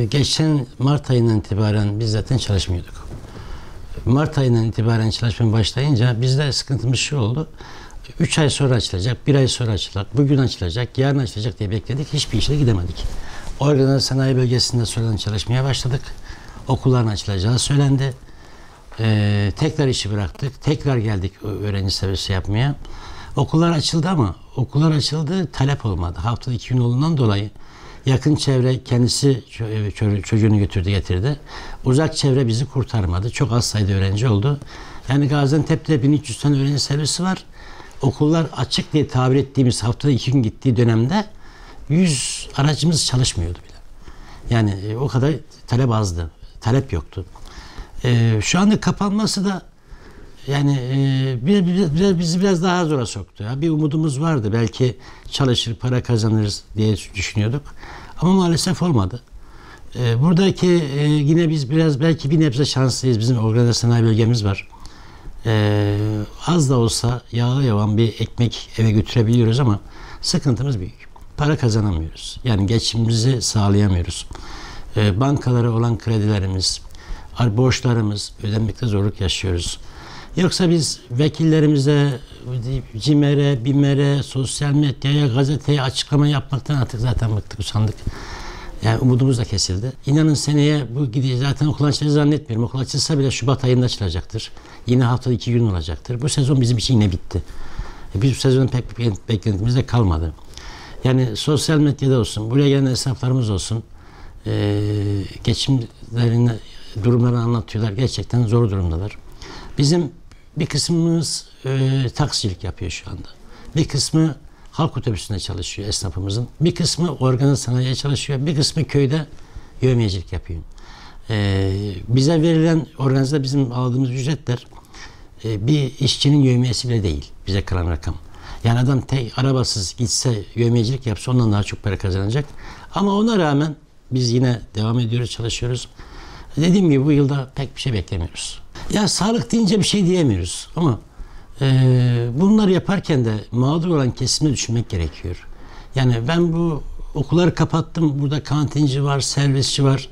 Geçen Mart ayından itibaren biz zaten çalışmıyorduk. Mart ayından itibaren çalışmaya başlayınca bizde sıkıntımız şu oldu. 3 ay sonra açılacak, 1 ay sonra açılacak, bugün açılacak, yarın açılacak diye bekledik. Hiçbir işe gidemedik. Organize sanayi bölgesinde sonradan çalışmaya başladık. Okulların açılacağı söylendi. Tekrar işi bıraktık. Tekrar geldik öğrenci servisi yapmaya. Okullar açıldı ama okullar açıldı, talep olmadı. Haftada 2 gün olduğundan dolayı yakın çevre kendisi çocuğunu götürdü getirdi. Uzak çevre bizi kurtarmadı. Çok az sayıda öğrenci oldu. Yani Gaziantep'te 1300 tane öğrenci servisi var. Okullar açık diye tabir ettiğimiz haftada 2 gün gittiği dönemde 100 aracımız çalışmıyordu bile. Yani o kadar talep azdı. Talep yoktu. Şu anda kapanması da yani bizi biraz daha zora soktu. Ya. Bir umudumuz vardı. Belki çalışır, para kazanırız diye düşünüyorduk. Ama maalesef olmadı. Buradaki yine biz biraz belki bir nebze şanslıyız. Bizim organize sanayi bölgemiz var. Az da olsa yağlı yavan bir ekmek eve götürebiliyoruz ama sıkıntımız büyük. Para kazanamıyoruz. Yani geçimimizi sağlayamıyoruz. Bankalara olan kredilerimiz, borçlarımız ödenmekte zorluk yaşıyoruz. Yoksa biz vekillerimize, CİMER'e, BİMER'e, sosyal medyaya, gazeteye açıklama yapmaktan artık zaten bıktık, usandık. Yani umudumuz da kesildi. İnanın seneye bu gidecek, zaten okul açılacağını zannetmiyorum. Okul açılsa bile Şubat ayında açılacaktır. Yine haftada 2 gün olacaktır. Bu sezon bizim için yine bitti. Biz bu sezonun pek bir beklentimiz de kalmadı. Yani sosyal medyada olsun, buraya gelen esnaflarımız olsun, geçimlerini, durumlarını anlatıyorlar. Gerçekten zor durumdalar. Bizim bir kısmımız taksicilik yapıyor şu anda. Bir kısmı halk otobüsünde çalışıyor esnafımızın. Bir kısmı organize sanayiye çalışıyor. Bir kısmı köyde yevmiyecilik yapıyor. Bize verilen organizede bizim aldığımız ücretler bir işçinin yevmiyesi bile değil. Bize kalan rakam. Yani adam arabasız gitse yevmiyecilik yapsa ondan daha çok para kazanacak. Ama ona rağmen biz yine devam ediyoruz, çalışıyoruz. Dediğim gibi bu yılda pek bir şey beklemiyoruz. Ya sağlık deyince bir şey diyemiyoruz ama bunları yaparken de mağdur olan kesime düşünmek gerekiyor. Yani ben bu okulları kapattım. Burada kantinci var, servisçi var,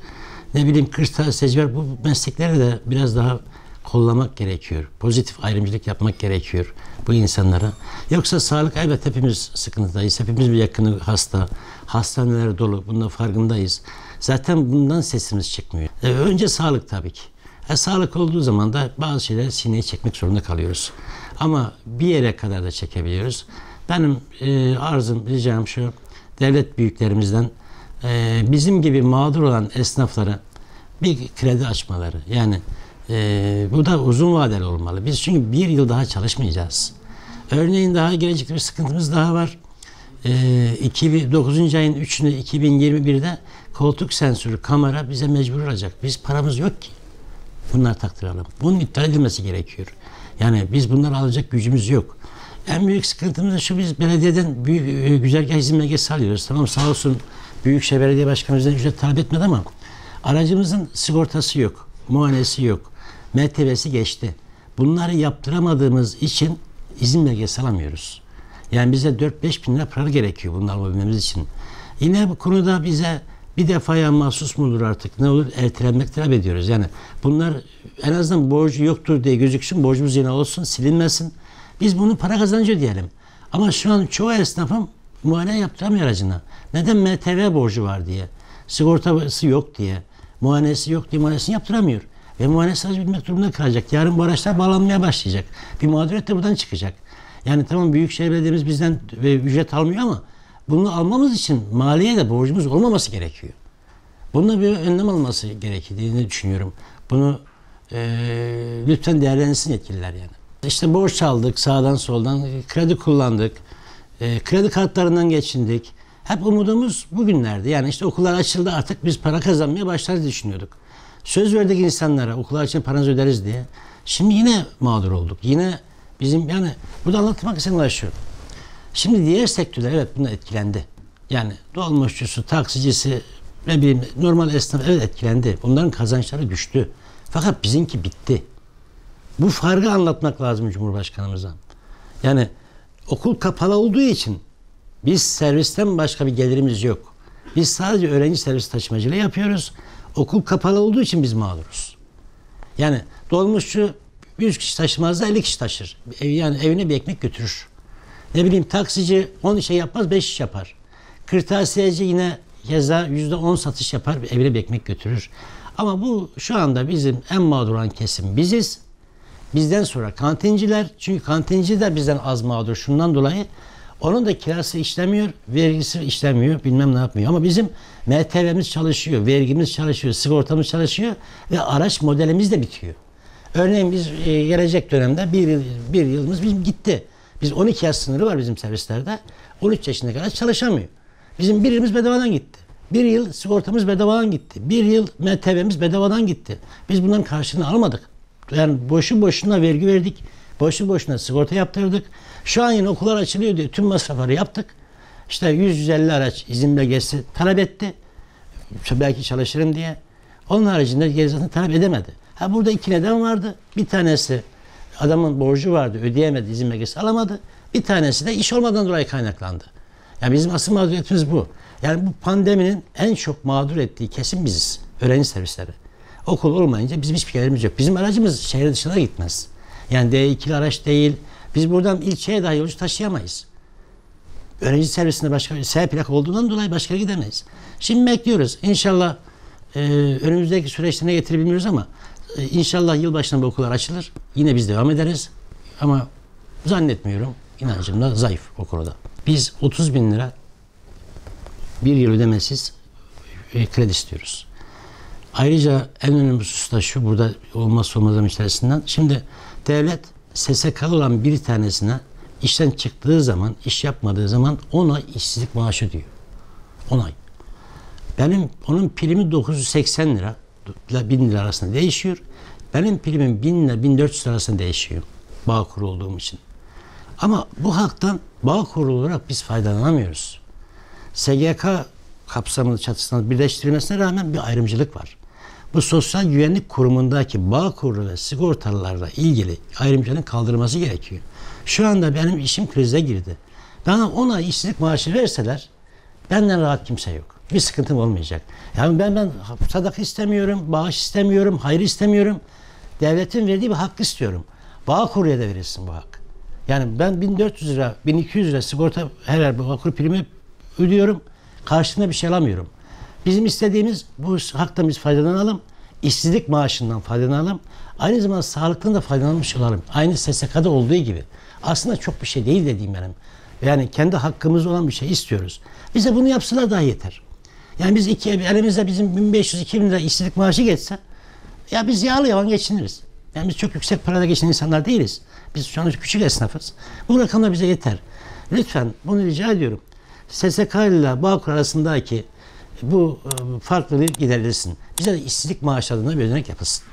ne bileyim kırtasiyeci var. Bu meslekleri de biraz daha kollamak gerekiyor. Pozitif ayrımcılık yapmak gerekiyor bu insanlara. Yoksa sağlık, evet hepimiz sıkıntıdayız. Hepimiz bir yakını hasta. Hastaneler dolu. Bunun farkındayız. Zaten bundan sesimiz çıkmıyor. Önce sağlık tabii ki. Sağlık olduğu zaman da bazı şeyleri sineye çekmek zorunda kalıyoruz. Ama bir yere kadar da çekebiliyoruz. Benim arzum, ricam şu, devlet büyüklerimizden bizim gibi mağdur olan esnaflara bir kredi açmaları. Yani bu da uzun vadeli olmalı. Biz çünkü 1 yıl daha çalışmayacağız. Örneğin daha gelecekte bir sıkıntımız daha var. 9. ayın 3'ünde 2021'de koltuk sensörü kamera bize mecbur olacak. Biz paramız yok ki. Bunları taktıralım. Bunun iptal edilmesi gerekiyor. Yani biz bunları alacak gücümüz yok. En büyük sıkıntımız da şu, biz belediyeden büyük güzergah izin belgesi alıyoruz. Tamam, sağ olsun Büyükşehir Belediye Başkanımızdan ücret talep etmedi ama aracımızın sigortası yok, muayenesi yok, mertebesi geçti. Bunları yaptıramadığımız için izin belgesi alamıyoruz. Yani bize 4-5 bin lira para gerekiyor bunu alabilmemiz için. Yine bu konuda bize bir defaya mahsus mudur artık, ne olur, ertelenmek talep ediyoruz. Yani bunlar en azından borcu yoktur diye gözüksün, borcumuz yine olsun, silinmesin. Biz bunu para kazanınca diyelim. Ama şu an çoğu esnafım muayene yaptıramıyor aracına. Neden? MTV borcu var diye. Sigortası yok diye. Muayenesi yok diye muayenesini yaptıramıyor. Ve muayenesi aracı bilmek durumunda kalacak. Yarın bu araçlar bağlanmaya başlayacak. Bir mağduriyet de buradan çıkacak. Yani tamam, Büyükşehir Belediye'miz bizden ücret almıyor ama bunu almamız için maliye de borcumuz olmaması gerekiyor. Bununla bir önlem alması gerektiğini düşünüyorum. Bunu lütfen değerlendirsin yetkililer yani. İşte borç aldık sağdan soldan, kredi kullandık, kredi kartlarından geçindik. Hep umudumuz bugünlerdi. Yani işte okullar açıldı, artık biz para kazanmaya başlarız düşünüyorduk. Söz verdik insanlara, okullar için paranızı öderiz diye. Şimdi yine mağdur olduk. Yine bizim, yani burada anlatmak istediğim şu. Şimdi diğer sektörler evet bundan etkilendi. Yani dolmuşçusu, taksicisi, ne bileyim normal esnaf evet etkilendi. Onların kazançları düştü. Fakat bizimki bitti. Bu farkı anlatmak lazım Cumhurbaşkanımıza. Yani okul kapalı olduğu için biz servisten başka bir gelirimiz yok. Biz sadece öğrenci servis taşımacılığı yapıyoruz. Okul kapalı olduğu için biz mağduruz. Yani dolmuşçu 100 kişi taşımazsa 50 kişi taşır. Yani evine bir ekmek götürür. Ne bileyim taksici 10 şey yapmaz 5 iş yapar. Kırtasiyeci yine keza %10 satış yapar, evine bir ekmek götürür. Ama bu şu anda bizim en mağdur olan kesim biziz. Bizden sonra kantinciler, çünkü kantinci de bizden az mağdur şundan dolayı. Onun da kirası işlemiyor, vergisi işlemiyor, bilmem ne yapmıyor. Ama bizim MTV'miz çalışıyor, vergimiz çalışıyor, sigortamız çalışıyor ve araç modelimiz de bitiyor. Örneğin biz gelecek dönemde bir yılımız bizim gitti. Biz 12 yaş sınırı var bizim servislerde. 13 yaşına kadar çalışamıyor. Bizim bir yılımız bedavadan gitti. Bir yıl sigortamız bedavadan gitti. Bir yıl MTV'miz bedavadan gitti. Biz bunların karşılığını almadık. Yani boşu boşuna vergi verdik. Boşu boşuna sigorta yaptırdık. Şu an yine okullar açılıyor diye tüm masrafları yaptık. İşte 100-150 araç izin belgesi talep etti. Belki çalışırım diye. Onun haricinde gerisini talep edemedi. Ha burada iki neden vardı. Bir tanesi adamın borcu vardı, ödeyemedi, izin belgesi alamadı. Bir tanesi de iş olmadan dolayı kaynaklandı. Yani bizim asıl mağduriyetimiz bu. Yani bu pandeminin en çok mağdur ettiği kesim biziz. Öğrenci servisleri. Okul olmayınca bizim hiçbir gelirimiz yok. Bizim aracımız şehir dışına gitmez. Yani D2'li araç değil. Biz buradan ilçeye dahi yolcu taşıyamayız. Öğrenci servisinde başka S plak olduğundan dolayı başka yere gidemeyiz. Şimdi bekliyoruz. İnşallah önümüzdeki süreçte ne getirir bilmiyoruz ama inşallah yılbaşında bu okullar açılır. Yine biz devam ederiz. Ama zannetmiyorum. İnancım da zayıf o konuda. Biz 30 bin lira bir yıl ödemesiz kredi istiyoruz. Ayrıca en önemli husus da şu, burada olmazsa olmazların içerisinden. Şimdi devlet SSK'lı olan bir tanesine işten çıktığı zaman, iş yapmadığı zaman 10 ay işsizlik maaşı diyor. 10 ay. Onun primi 980 lira ile 1000 lira arasında değişiyor. Benim primim 1000 ile 1400 lira arasında değişiyor. Bağkur olduğum için. Ama bu haktan Bağkur olarak biz faydalanamıyoruz. SGK kapsamında çatısından birleştirilmesine rağmen bir ayrımcılık var. Bu Sosyal Güvenlik Kurumu'ndaki Bağkurlu ve sigortalılarla ilgili ayrımcılığın kaldırılması gerekiyor. Şu anda benim işim krize girdi. Bana 10 ay işsizlik maaşı verseler benden rahat kimse yok. Bir sıkıntım olmayacak. Yani ben sadaka istemiyorum, bağış istemiyorum, hayır istemiyorum. Devletin verdiği bir hakkı istiyorum. Bağkur'ya da verilsin bu hak. Yani ben 1400 lira, 1200 lira sigorta her ay Bağkur primi ödüyorum. Karşılığında bir şey alamıyorum. Bizim istediğimiz bu haktan biz faydalanalım. İşsizlik maaşından faydalanalım. Aynı zamanda sağlıktan da faydalanmış olalım. Aynı SSK'da olduğu gibi. Aslında çok bir şey değil dediğim benim. Yani kendi hakkımız olan bir şey istiyoruz. Bize bunu yapsalar daha yeter. Yani biz elimizde bizim 1500-2000 lira işsizlik maaşı geçse ya biz yağlı yavan geçiniriz. Yani biz çok yüksek parada geçinen insanlar değiliz. Biz şu an küçük esnafız. Bu rakamlar bize yeter. Lütfen bunu rica ediyorum. SSK ile Bağkur arasındaki bu farklılığı giderilsin. Bize de işsizlik maaşlarında bir ödenek yapılsın.